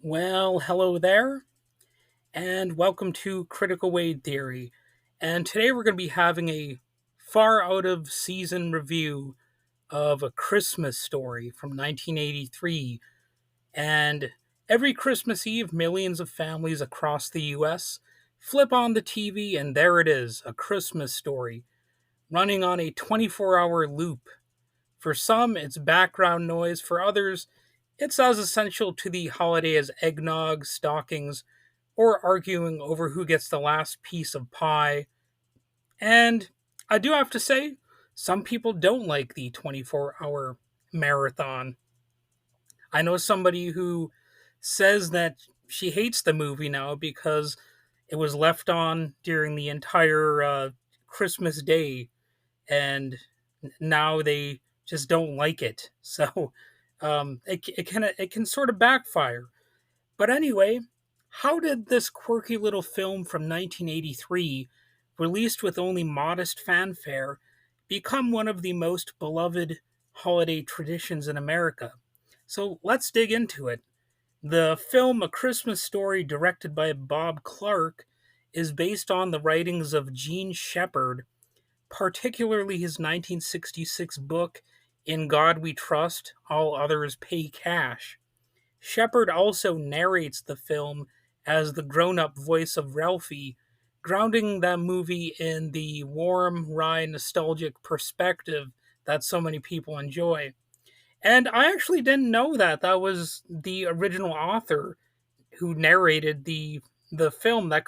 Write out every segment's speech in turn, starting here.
Well, hello there, and welcome to Critical Weight Theory. And today we're going to be having a far out of season review of A Christmas Story from 1983. And every Christmas Eve, millions of families across the US flip on the TV, and there it is, A Christmas Story, running on a 24-hour loop. For some, it's background noise. For others, it's as essential to the holiday as eggnog, stockings, or arguing over who gets the last piece of pie. And I do have to say, some people don't like the 24-hour marathon. I know somebody who says that she hates the movie now because it was left on during the entire Christmas day, and now they just don't like it. So it can sort of backfire. But anyway, how did this quirky little film from 1983, released with only modest fanfare, become one of the most beloved holiday traditions in America? So let's dig into it. The film A Christmas Story, directed by Bob Clark, is based on the writings of Gene Shepard, particularly his 1966 book, In God We Trust, All Others Pay Cash. Shepard also narrates the film as the grown up voice of Ralphie, grounding that movie in the warm, wry, nostalgic perspective that so many people enjoy. And I actually didn't know that that was the original author who narrated the film. That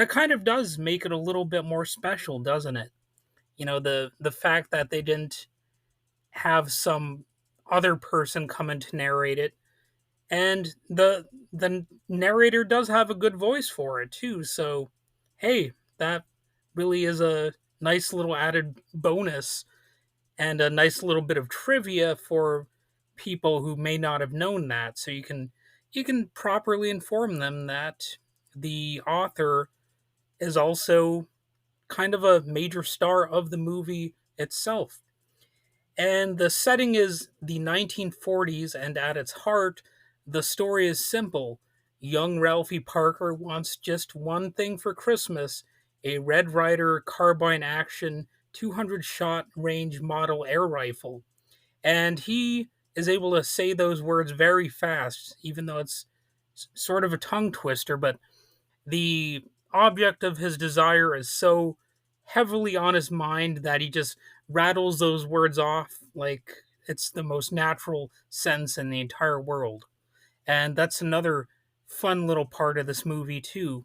kind of does make it a little bit more special, doesn't it? The fact that they didn't have some other person come in to narrate it, and the narrator does have a good voice for it too. So, hey, that really is a nice little added bonus and a nice little bit of trivia for people who may not have known that. So you can properly inform them that the author is also kind of a major star of the movie itself. And the setting is the 1940s, and at its heart, the story is simple. Young Ralphie Parker wants just one thing for Christmas: a Red Ryder carbine action 200 shot range model air rifle. And he is able to say those words very fast, even though it's sort of a tongue twister, but the object of his desire is so heavily on his mind that he just rattles those words off like it's the most natural sentence in the entire world. And that's another fun little part of this movie too,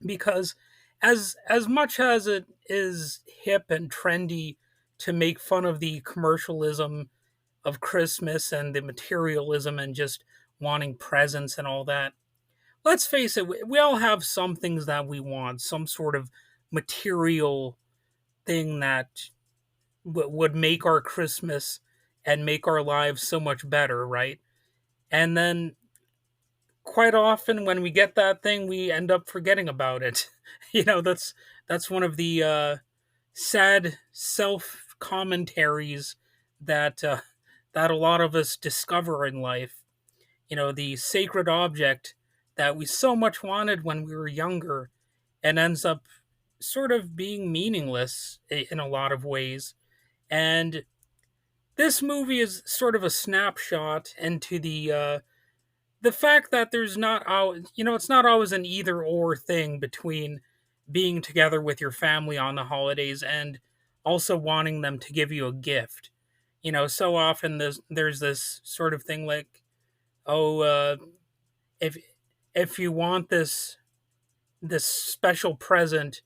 because as much as it is hip and trendy to make fun of the commercialism of Christmas and the materialism and just wanting presents and all that, let's face it, we all have some things that we want, some sort of material thing that would make our Christmas and make our lives so much better, right? And then quite often when we get that thing, we end up forgetting about it. That's one of the sad self commentaries that that a lot of us discover in life. The sacred object that we so much wanted when we were younger and ends up sort of being meaningless in a lot of ways. And this movie is sort of a snapshot into the fact that there's not it's not always an either or thing between being together with your family on the holidays and also wanting them to give you a gift. So often there's this sort of thing like, oh, if if you want this special present,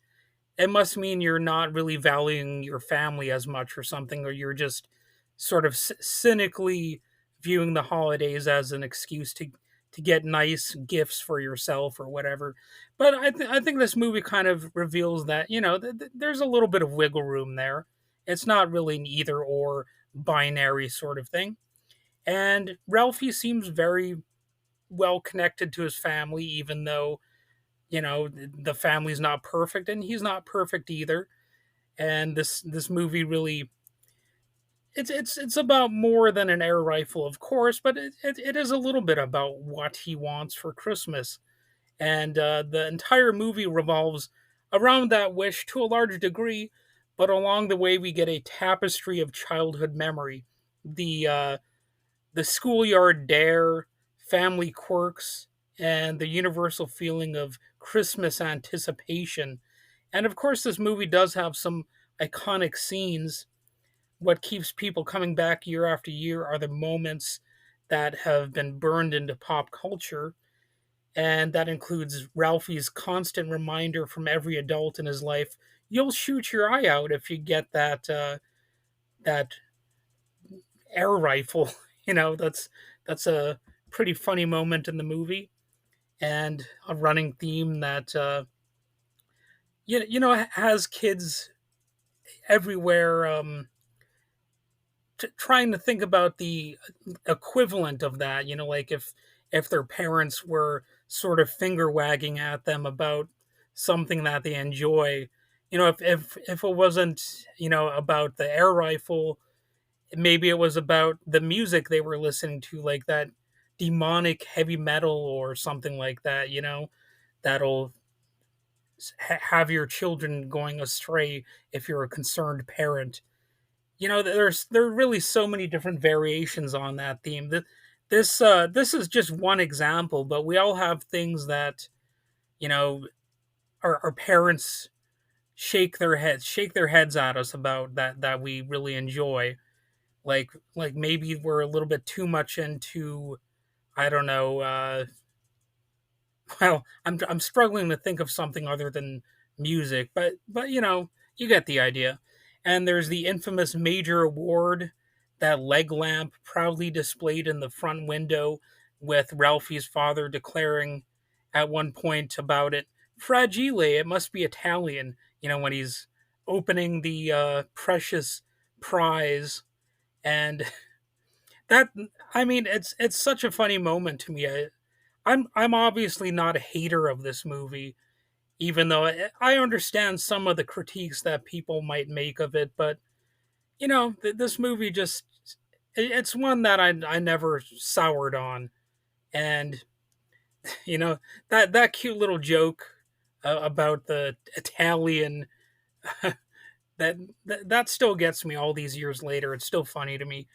it must mean you're not really valuing your family as much or something, or you're just sort of cynically viewing the holidays as an excuse to get nice gifts for yourself or whatever. But I think this movie kind of reveals that there's a little bit of wiggle room there. It's not really an either or binary sort of thing. And Ralphie seems very well connected to his family, even though the family's not perfect and he's not perfect either. And this movie really it's about more than an air rifle, of course, but it is a little bit about what he wants for Christmas, and the entire movie revolves around that wish to a large degree. But along the way, we get a tapestry of childhood memory, the uh, the schoolyard dare, family quirks, and the universal feeling of Christmas anticipation. And of course, this movie does have some iconic scenes. What keeps people coming back year after year are the moments that have been burned into pop culture. And that includes Ralphie's constant reminder from every adult in his life: you'll shoot your eye out if you get that air rifle. That's a pretty funny moment in the movie, and a running theme that has kids everywhere trying to think about the equivalent of that. Like if their parents were sort of finger wagging at them about something that they enjoy. If it wasn't about the air rifle, maybe it was about the music they were listening to, like that demonic heavy metal or something like that. That'll have your children going astray if you're a concerned parent. There are really so many different variations on that theme. This is just one example, but we all have things that you know our parents shake their heads at us about, that we really enjoy. Like maybe we're a little bit too much into, I don't know. Well, I'm struggling to think of something other than music, but you get the idea. And there's the infamous major award, that leg lamp proudly displayed in the front window, with Ralphie's father declaring at one point about it, "Fragile, it must be Italian." When he's opening the precious prize, and that I mean, it's such a funny moment to me. I'm obviously not a hater of this movie, even though I understand some of the critiques that people might make of it. But this movie just, it's one that I never soured on. And you know that cute little joke about the Italian, that still gets me all these years later. It's still funny to me.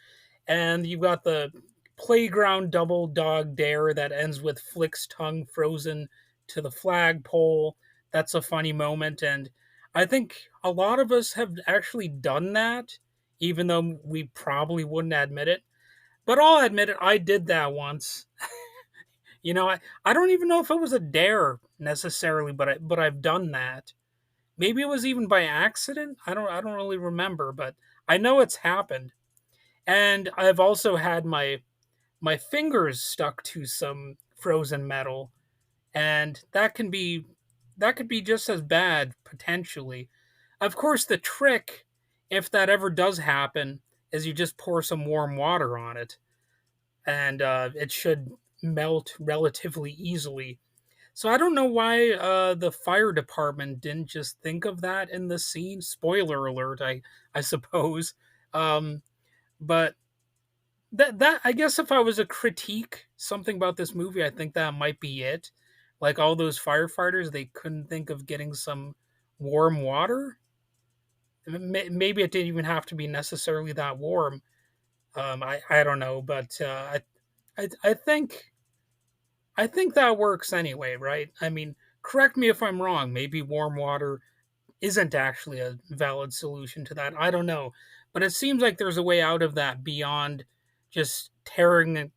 And you've got the playground double dog dare that ends with Flick's tongue frozen to the flagpole. That's a funny moment, and I think a lot of us have actually done that, even though we probably wouldn't admit it. But I'll admit it, I did that once. I don't even know if it was a dare necessarily, but I've done that. Maybe it was even by accident. I don't really remember, but I know it's happened. And I've also had my fingers stuck to some frozen metal, and that could be just as bad potentially. Of course, the trick, if that ever does happen, is you just pour some warm water on it, and it should melt relatively easily. So I don't know why the fire department didn't just think of that in the scene. Spoiler alert, I suppose. Um, but that I guess if I was a critique something about this movie, I think that might be it. Like all those firefighters, they couldn't think of getting some warm water. Maybe it didn't even have to be necessarily that warm. I don't know, but I think that works anyway, right? I mean, correct me if I'm wrong. Maybe warm water isn't actually a valid solution to that. I don't know, but it seems like there's a way out of that beyond just tearing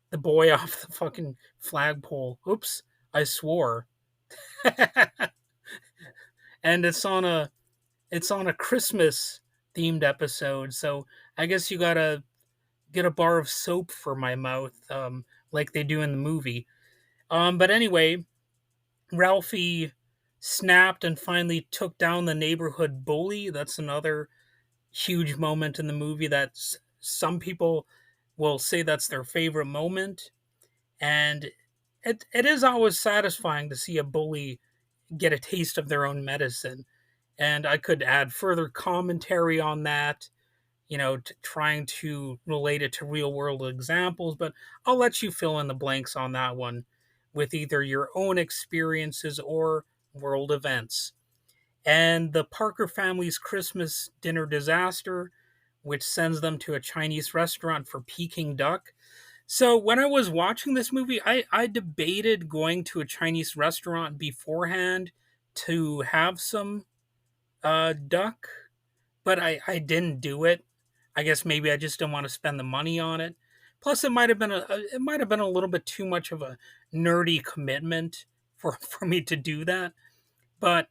the boy off the fucking flagpole. Oops, I swore. And it's on a Christmas themed episode, so I guess you gotta get a bar of soap for my mouth, like they do in the movie. But anyway, Ralphie snapped and finally took down the neighborhood bully. That's another huge moment in the movie. That's some people will say that's their favorite moment. And it is always satisfying to see a bully get a taste of their own medicine. And I could add further commentary on that. trying to relate it to real world examples, but I'll let you fill in the blanks on that one with either your own experiences or world events. And the Parker family's Christmas dinner disaster, which sends them to a Chinese restaurant for Peking duck. So when I was watching this movie, I debated going to a Chinese restaurant beforehand to have some duck, but I didn't do it. I guess maybe I just didn't want to spend the money on it. Plus, it might have been a little bit too much of a nerdy commitment for me to do that. But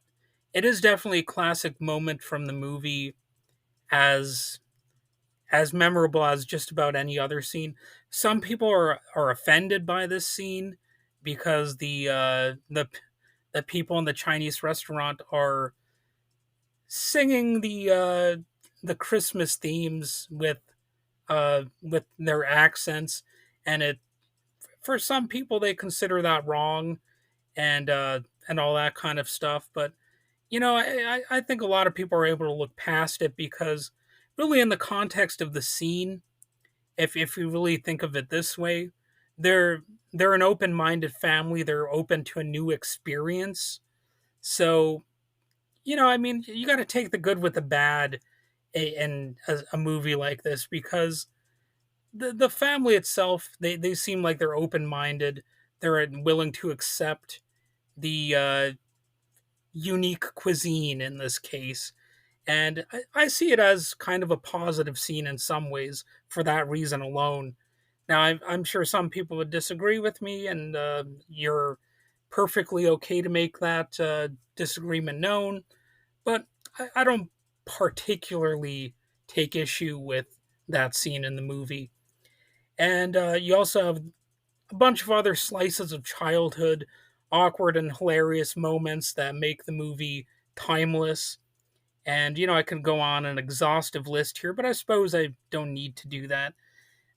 it is definitely a classic moment from the movie, as memorable as just about any other scene. Some people are offended by this scene because the people in the Chinese restaurant are singing the Christmas themes with their accents, and it for some people they consider that wrong, and all that kind of stuff. But I think a lot of people are able to look past it because really in the context of the scene, if you really think of it this way, they're they're an open-minded family. They're open to a new experience. So, I mean, you got to take the good with the bad in a movie like this because the family itself, they seem like they're open-minded. They're willing to accept the unique cuisine in this case. And I see it as kind of a positive scene in some ways for that reason alone. Now, I'm sure some people would disagree with me, and you're perfectly okay to make that disagreement known. But I don't particularly take issue with that scene in the movie. And you also have a bunch of other slices of childhood, awkward and hilarious moments that make the movie timeless. And, I can go on an exhaustive list here, but I suppose I don't need to do that.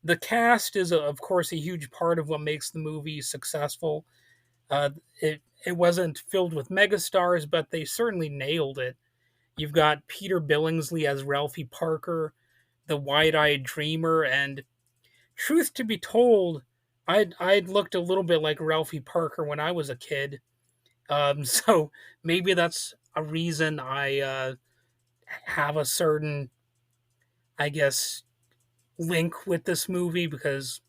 The cast is, of course, a huge part of what makes the movie successful. Uh, it wasn't filled with megastars, but they certainly nailed it. You've got Peter Billingsley as Ralphie Parker, the wide-eyed dreamer, and truth to be told, I'd looked a little bit like Ralphie Parker when I was a kid. So maybe that's a reason I have a certain, I guess, link with this movie because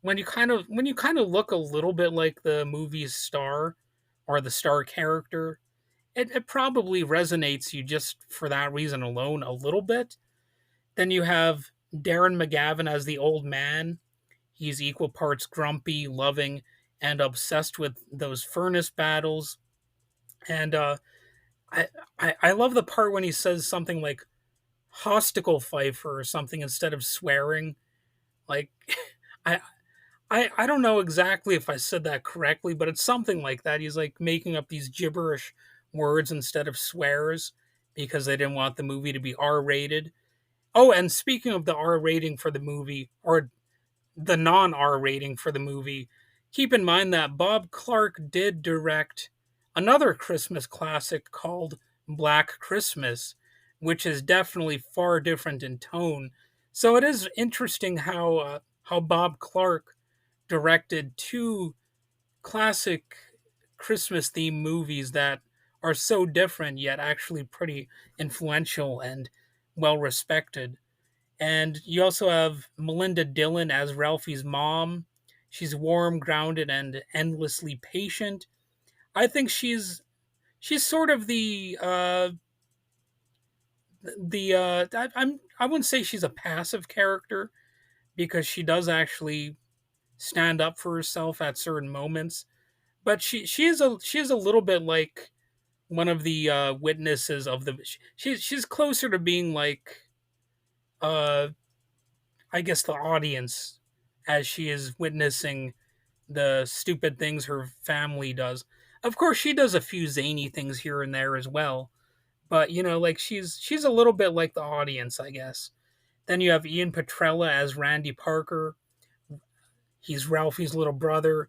when you kind of look a little bit like the movie's star or the star character, it probably resonates you just for that reason alone a little bit. Then you have Darren McGavin as the old man. He's equal parts grumpy, loving, and obsessed with those furnace battles. And I, I love the part when he says something like "hosticle Pfeiffer" or something instead of swearing. Like, I I don't know exactly if I said that correctly, but it's something like that. He's like making up these gibberish words instead of swears because they didn't want the movie to be R rated. Oh, and speaking of the R rating for the movie, or the non R rating for the movie, keep in mind that Bob Clark did direct another Christmas classic called Black Christmas, which is definitely far different in tone. So it is interesting how Bob Clark directed two classic Christmas themed movies that are so different yet actually pretty influential and well respected. And you also have Melinda Dillon as Ralphie's mom. She's warm, grounded, and endlessly patient. I think she's sort of I wouldn't say she's a passive character because she does actually stand up for herself at certain moments. But she is a little bit like one of the witnesses of the. She's closer to being like uh I guess the audience as she is witnessing the stupid things her family does. Of course, she does a few zany things here and there as well, but like she's a little bit like the audience, I guess. Then you have Ian Petrella as Randy Parker. He's Ralphie's little brother.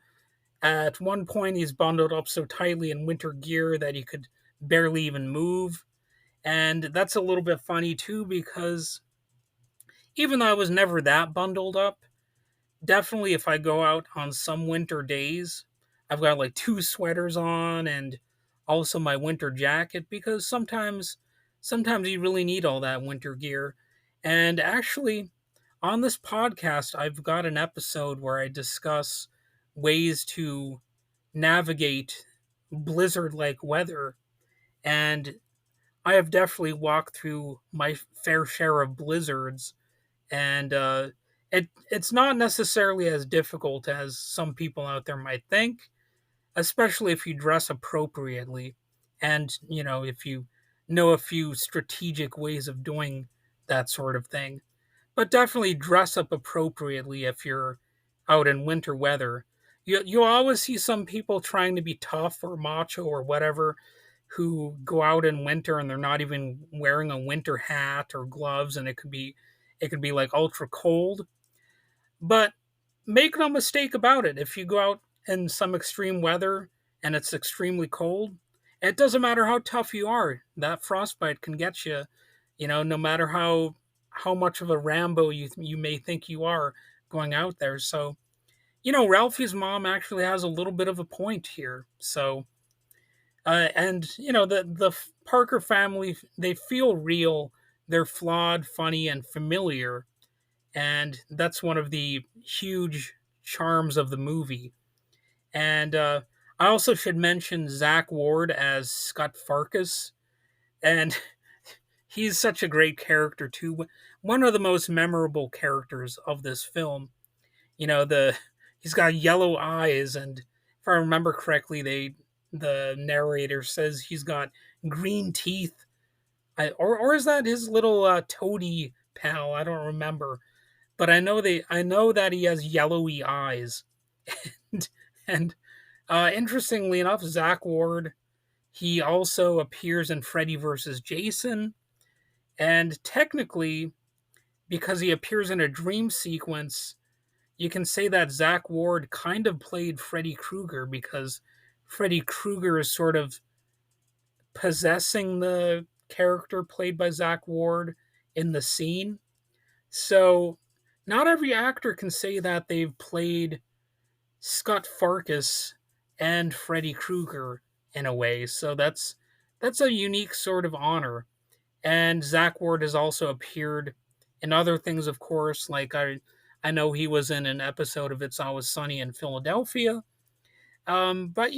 At one point, he's bundled up so tightly in winter gear that he could barely even move. And that's a little bit funny too because even though I was never that bundled up, definitely if I go out on some winter days, I've got like two sweaters on and also my winter jacket because sometimes you really need all that winter gear. And actually, on this podcast, I've got an episode where I discuss ways to navigate blizzard like weather. And I have definitely walked through my fair share of blizzards, and it's not necessarily as difficult as some people out there might think, especially if you dress appropriately, and if you know a few strategic ways of doing that sort of thing. But definitely dress up appropriately if you're out in winter weather. You'll always see some people trying to be tough or macho or whatever who go out in winter and they're not even wearing a winter hat or gloves, and it could be like ultra cold. But make no mistake about it, if you go out in some extreme weather and it's extremely cold, it doesn't matter how tough you are, that frostbite can get you, no matter how much of a Rambo you may think you are going out there. So, Ralphie's mom actually has a little bit of a point here. So, and the Parker family, they feel real, they're flawed, funny, and familiar, and that's one of the huge charms of the movie. And I also should mention Zach Ward as Scott Farkas, and he's such a great character too. One of the most memorable characters of this film. The he's got yellow eyes, and if I remember correctly, the narrator says he's got green teeth. Or is that his little toady pal? I don't remember, but I know that he has yellowy eyes. and, and interestingly enough, Zach Ward, he also appears in Freddy vs. Jason, and technically, because he appears in a dream sequence, you can say that Zach Ward kind of played Freddy Krueger because Freddy Krueger is sort of possessing the character played by Zach Ward in the scene. So, not every actor can say that they've played Scott Farkas and Freddy Krueger in a way. So that's a unique sort of honor. And Zach Ward has also appeared in other things, of course. Like I know he was in an episode of It's Always Sunny in Philadelphia. But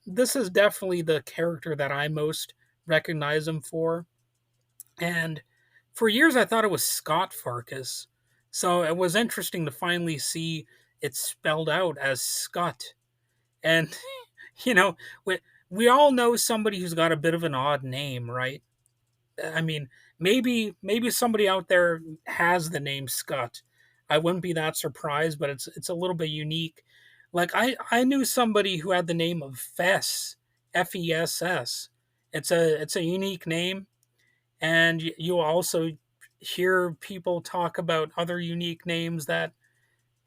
this is definitely the character that I most recognize him for. And for years, I thought it was Scott Farkas. So it was interesting to finally see it spelled out as Scott. And, you know, we, we all know somebody who's got a bit of an odd name, right? I mean, maybe somebody out there has the name Scott. I wouldn't be that surprised, but it's a little bit unique. Like I knew somebody who had the name of Fess, Fess. It's a unique name, and you also hear people talk about other unique names that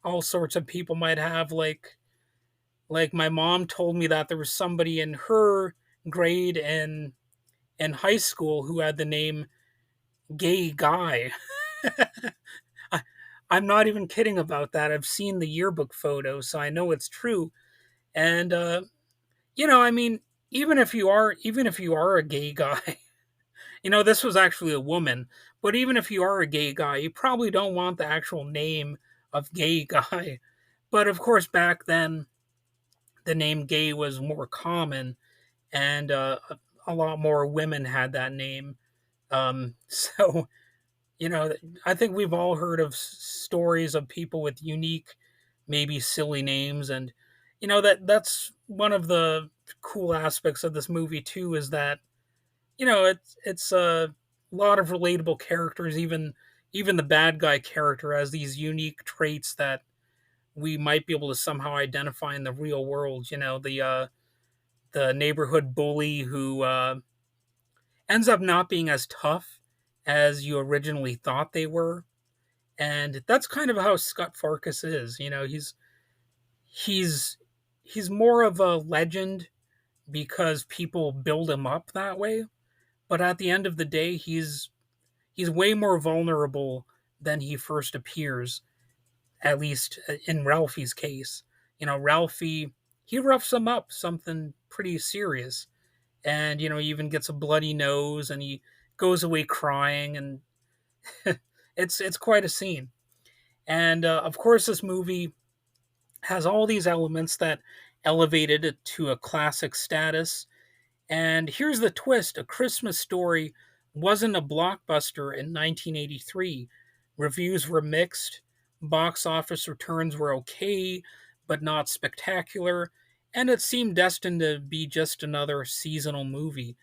all sorts of people might have. Like my mom told me that there was somebody in her grade in high school who had the name Gay Guy. I, I'm not even kidding about that. I've seen the yearbook photo, so I know it's true. And I mean, even if you are a gay guy, this was actually a woman, but even if you are a gay guy, you probably don't want the actual name of gay guy. But of course, back then, the name gay was more common, and a lot more women had that name. So, you know, I think we've all heard of stories of people with unique, maybe silly names, and that's one of the cool aspects of this movie too. Is that it's a lot of relatable characters. Even the bad guy character has these unique traits that we might be able to somehow identify in the real world. The neighborhood bully who ends up not being as tough as you originally thought they were, and that's kind of how Scott Farkas is. He's he's more of a legend because people build him up that way, but at the end of the day, he's way more vulnerable than he first appears, at least in Ralphie's case. Ralphie, he roughs him up something pretty serious. And, he even gets a bloody nose and he goes away crying. And it's quite a scene. And of course, this movie has all these elements that elevated it to a classic status. And here's the twist: A Christmas Story wasn't a blockbuster in 1983. Reviews were mixed, box office returns were okay, but not spectacular, and it seemed destined to be just another seasonal movie.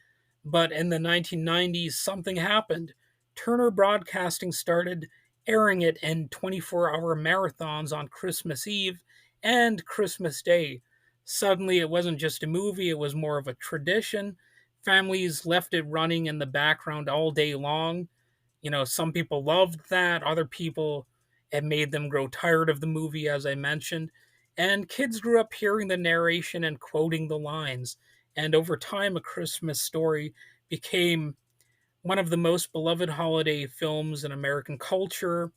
But in the 1990s, something happened. Turner Broadcasting started airing it in 24-hour marathons on Christmas Eve and Christmas Day. Suddenly, it wasn't just a movie, it was more of a tradition. Families left it running in the background all day long. Some people loved that, other people, it made them grow tired of the movie, as I mentioned. And kids grew up hearing the narration and quoting the lines. And over time, A Christmas Story became one of the most beloved holiday films in American culture,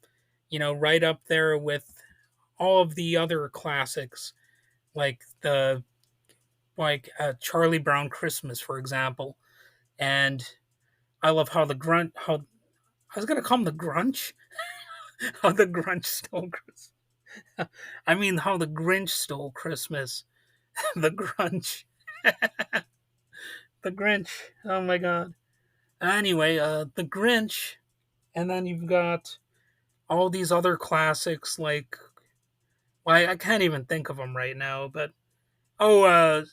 right up there with all of the other classics, like Charlie Brown Christmas, for example. And I love how I was gonna call him the Grunch, how the Grunch stole Christmas. I mean, how the Grinch stole Christmas. The Grunch, the Grinch. Oh my God. Anyway, the Grinch, and then you've got all these other classics like, well, I can't even think of them right now, but oh,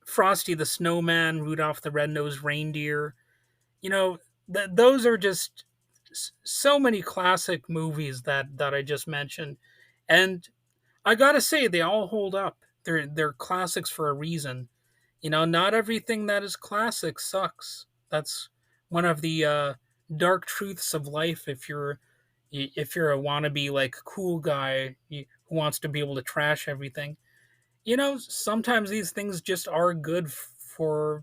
Frosty the Snowman, Rudolph the Red-Nosed Reindeer. You know, those are just so many classic movies that I just mentioned, and I gotta say they all hold up. They're classics for a reason. Not everything that is classic sucks. That's one of the dark truths of life. If you're a wannabe like cool guy who wants to be able to trash everything, sometimes these things just are good for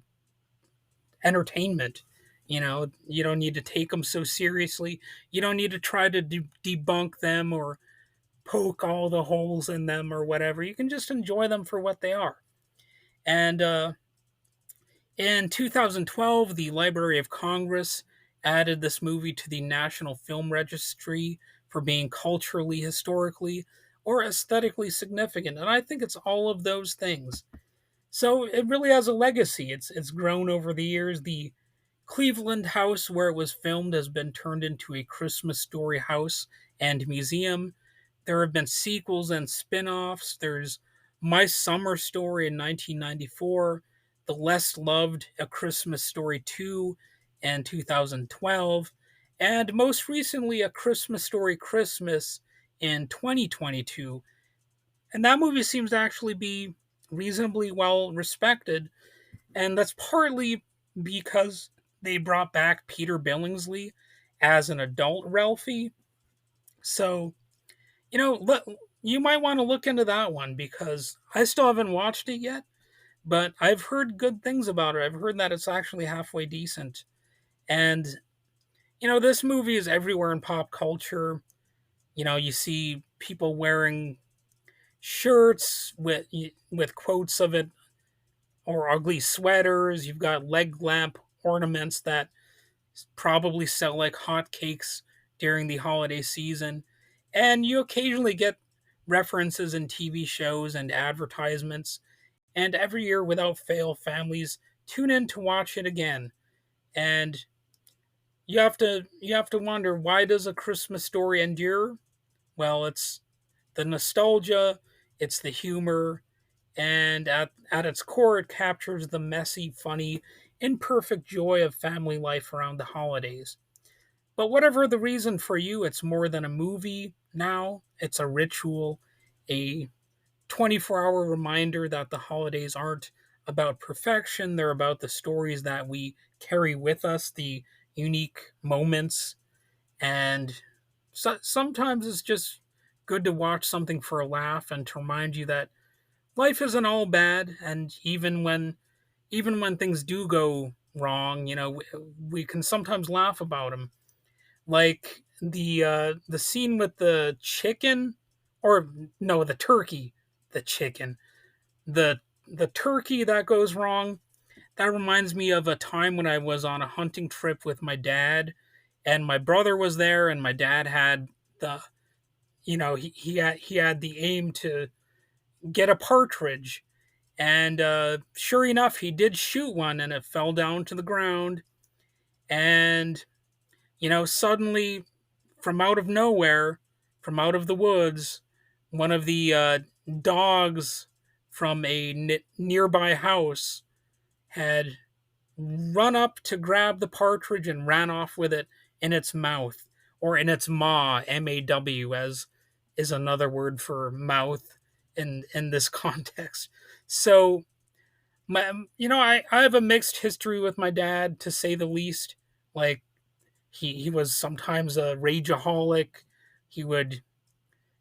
entertainment. You don't need to take them so seriously. You don't need to try to debunk them or poke all the holes in them or whatever. You can just enjoy them for what they are. And in 2012, the Library of Congress added this movie to the National Film Registry for being culturally, historically, or aesthetically significant. And I think it's all of those things. So it really has a legacy. It's grown over the years. The Cleveland house where it was filmed has been turned into a Christmas Story house and museum. There have been sequels and spin offs. There's My Summer Story in 1994, The Less Loved A Christmas Story 2 in 2012, and most recently, A Christmas Story Christmas in 2022. And that movie seems to actually be reasonably well respected, and that's partly because they brought back Peter Billingsley as an adult Ralphie. So, you might want to look into that one because I still haven't watched it yet, but I've heard good things about it. I've heard that it's actually halfway decent. And, this movie is everywhere in pop culture. You see people wearing shirts with quotes of it or ugly sweaters. You've got leg lamp ornaments that probably sell like hotcakes during the holiday season. And you occasionally get references in TV shows and advertisements. And every year, without fail, families tune in to watch it again. And you have to wonder, why does A Christmas Story endure? Well, it's the nostalgia, it's the humor, and at its core, it captures the messy, funny, imperfect joy of family life around the holidays. But whatever the reason for you, it's more than a movie now. It's a ritual, a 24-hour reminder that the holidays aren't about perfection. They're about the stories that we carry with us, the unique moments. And sometimes it's just good to watch something for a laugh and to remind you that life isn't all bad. And even when things do go wrong, we can sometimes laugh about them. Like the scene with the chicken, or no, the turkey, the chicken, the turkey that goes wrong. That reminds me of a time when I was on a hunting trip with my dad, and my brother was there, and my dad had the, he had the aim to get a partridge, and sure enough, he did shoot one, and it fell down to the ground, and suddenly, from out of nowhere, from out of the woods, one of the dogs from a nearby house had run up to grab the partridge and ran off with it in its mouth, or in its maw, MAW, as is another word for mouth in this context. So, I have a mixed history with my dad, to say the least. Like, he was sometimes a rageaholic. He would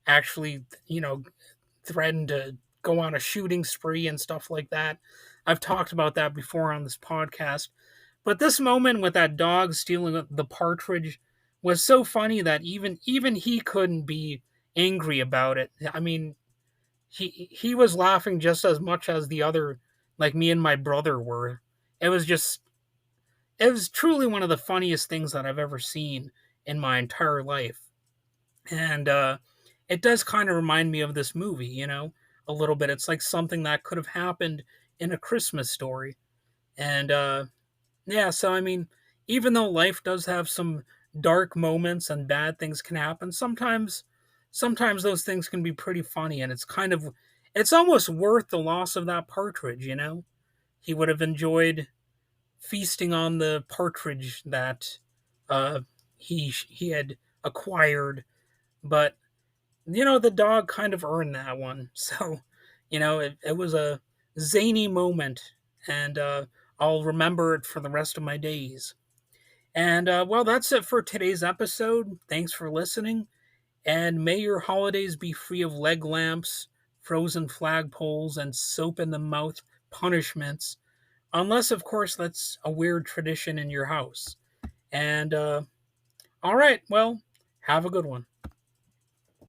actually, threaten to go on a shooting spree and stuff like that. I've talked about that before on this podcast. But this moment with that dog stealing the partridge was so funny that even he couldn't be angry about it. I mean, he was laughing just as much as the other, like me and my brother were. It was just it was truly one of the funniest things that I've ever seen in my entire life. And it does kind of remind me of this movie, a little bit. It's like something that could have happened in a Christmas story. And yeah, so I mean, even though life does have some dark moments and bad things can happen, sometimes those things can be pretty funny, and it's almost worth the loss of that partridge. He would have enjoyed feasting on the partridge that uh he had acquired, but the dog kind of earned that one. So, it was a zany moment, and I'll remember it for the rest of my days. And well, that's it for today's episode. Thanks for listening, and may your holidays be free of leg lamps, frozen flagpoles, and soap in the mouth punishments. Unless, of course, that's a weird tradition in your house. And all right, well, have a good one.